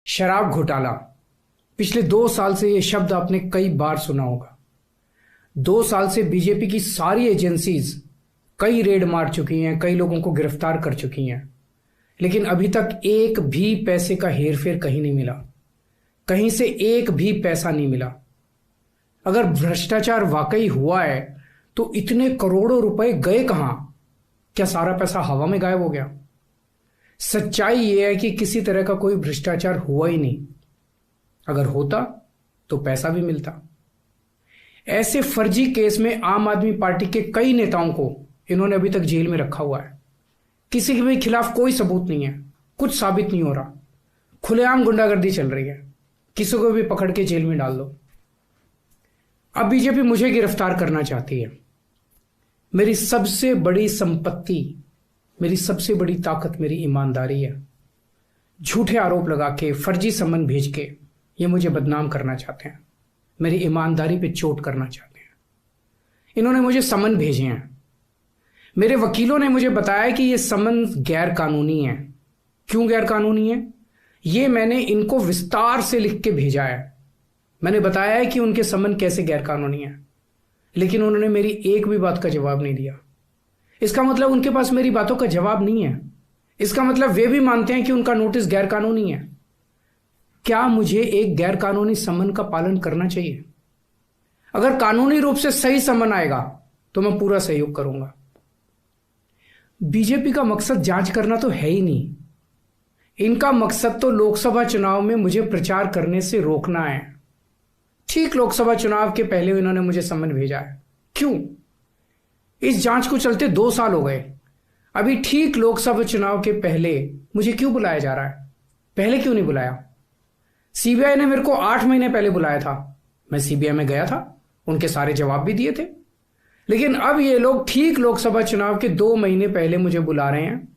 शराब घोटाला। पिछले 2 साल से यह शब्द आपने कई बार सुना होगा। 2 साल से बीजेपी की सारी एजेंसीज कई रेड मार चुकी हैं, कई लोगों को गिरफ्तार कर चुकी हैं, लेकिन अभी तक एक भी पैसे का हेरफेर कहीं नहीं मिला। कहीं से एक भी पैसा नहीं मिला। अगर भ्रष्टाचार वाकई हुआ है तो इतने करोड़ों रुपए गए कहां? क्या सारा पैसा हवा में गायब हो गया? सच्चाई यह है कि किसी तरह का कोई भ्रष्टाचार हुआ ही नहीं। अगर होता तो पैसा भी मिलता। ऐसे फर्जी केस में आम आदमी पार्टी के कई नेताओं को इन्होंने अभी तक जेल में रखा हुआ है। किसी के भी खिलाफ कोई सबूत नहीं है, कुछ साबित नहीं हो रहा, खुलेआम गुंडागर्दी चल रही है, किसी को भी पकड़ के जेल में डाल दो। अब बीजेपी मुझे गिरफ्तार करना चाहती है। मेरी सबसे बड़ी संपत्ति, मेरी सबसे बड़ी ताकत मेरी ईमानदारी है। झूठे आरोप लगा के, फर्जी सम्मन भेज के ये मुझे बदनाम करना चाहते हैं, मेरी ईमानदारी पे चोट करना चाहते हैं। इन्होंने मुझे सम्मन भेजे हैं। मेरे वकीलों ने मुझे बताया कि ये सम्मन गैर कानूनी है। क्यों गैर कानूनी है? ये मैंने इनको विस्तार से लिख के भेजा है। मैंने बताया है कि उनके सम्मन कैसे गैर कानूनी है, लेकिन उन्होंने मेरी एक भी बात का जवाब नहीं दिया। इसका मतलब उनके पास मेरी बातों का जवाब नहीं है। इसका मतलब वे भी मानते हैं कि उनका नोटिस गैर कानूनी है। क्या मुझे एक गैर कानूनी सम्मन का पालन करना चाहिए? अगर कानूनी रूप से सही सम्मन आएगा तो मैं पूरा सहयोग करूंगा। बीजेपी का मकसद जांच करना तो है ही नहीं। इनका मकसद तो लोकसभा चुनाव में मुझे प्रचार करने से रोकना है। ठीक लोकसभा चुनाव के पहले इन्होंने मुझे सम्मन भेजा है। क्यों? इस जांच को चलते 2 साल हो गए। अभी ठीक लोकसभा चुनाव के पहले मुझे क्यों बुलाया जा रहा है? पहले क्यों नहीं बुलाया? सीबीआई ने मेरे को 8 महीने पहले बुलाया था। मैं सीबीआई में गया था, उनके सारे जवाब भी दिए थे। लेकिन अब ये लोग ठीक लोकसभा चुनाव के 2 महीने पहले मुझे बुला रहे हैं।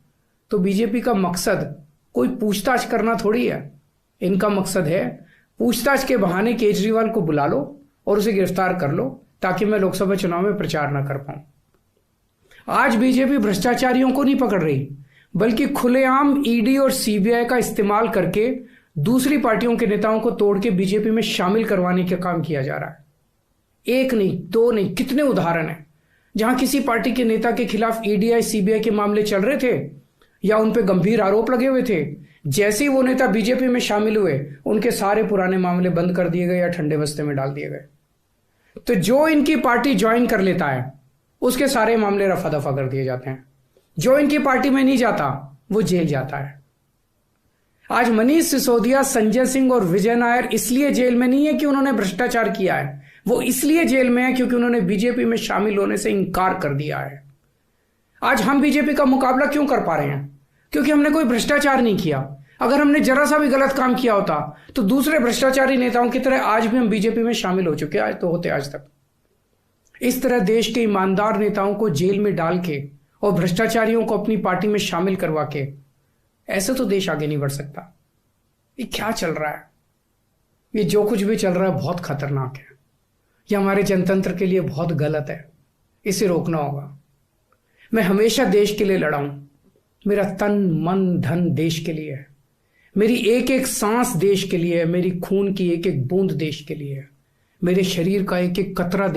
तो बीजेपी का मकसद कोई पूछताछ करना थोड़ी है। इनका मकसद है पूछताछ के बहाने केजरीवाल को बुला लो और उसे गिरफ्तार कर लो, ताकि मैं लोकसभा चुनाव में प्रचार ना कर पाऊं। आज बीजेपी भ्रष्टाचारियों को नहीं पकड़ रही, बल्कि खुलेआम ईडी और सीबीआई का इस्तेमाल करके दूसरी पार्टियों के नेताओं को तोड़ के बीजेपी में शामिल करवाने का काम किया जा रहा है। एक नहीं, 2 नहीं, कितने उदाहरण हैं जहां किसी पार्टी के नेता के खिलाफ ईडी सीबीआई के मामले चल रहे थे या उन पर गंभीर आरोप लगे हुए थे। जैसे ही वो नेता बीजेपी में शामिल हुए, उनके सारे पुराने मामले बंद कर दिए गए या ठंडे बस्ते में डाल दिए गए। तो जो इनकी पार्टी ज्वाइन कर लेता है उसके सारे मामले रफा दफा कर दिए जाते हैं। जो इनकी पार्टी में नहीं जाता वो जेल जाता है। आज मनीष सिसोदिया, संजय सिंह और विजय नायर इसलिए जेल में नहीं है कि उन्होंने भ्रष्टाचार किया है, वो इसलिए जेल में है क्योंकि उन्होंने बीजेपी में शामिल होने से इनकार कर दिया है। आज हम बीजेपी का मुकाबला क्यों कर पा रहे हैं? क्योंकि हमने कोई भ्रष्टाचार नहीं किया। अगर हमने जरा सा भी गलत काम किया होता तो दूसरे भ्रष्टाचारी नेताओं की तरह आज भी हम बीजेपी में शामिल हो चुके आज तो होते आज तक। इस तरह देश के ईमानदार नेताओं को जेल में डाल के और भ्रष्टाचारियों को अपनी पार्टी में शामिल करवा के ऐसे तो देश आगे नहीं बढ़ सकता। ये क्या चल रहा है? ये जो कुछ भी चल रहा है बहुत खतरनाक है। ये हमारे जनतंत्र के लिए बहुत गलत है। इसे रोकना होगा। मैं हमेशा देश के लिए लड़ा हूं। मेरा तन मन धन देश के लिए है। मेरी एक एक सांस देश के लिए है। मेरी खून की एक एक बूंद देश के लिए है। मेरे शरीर का एक एक कतरा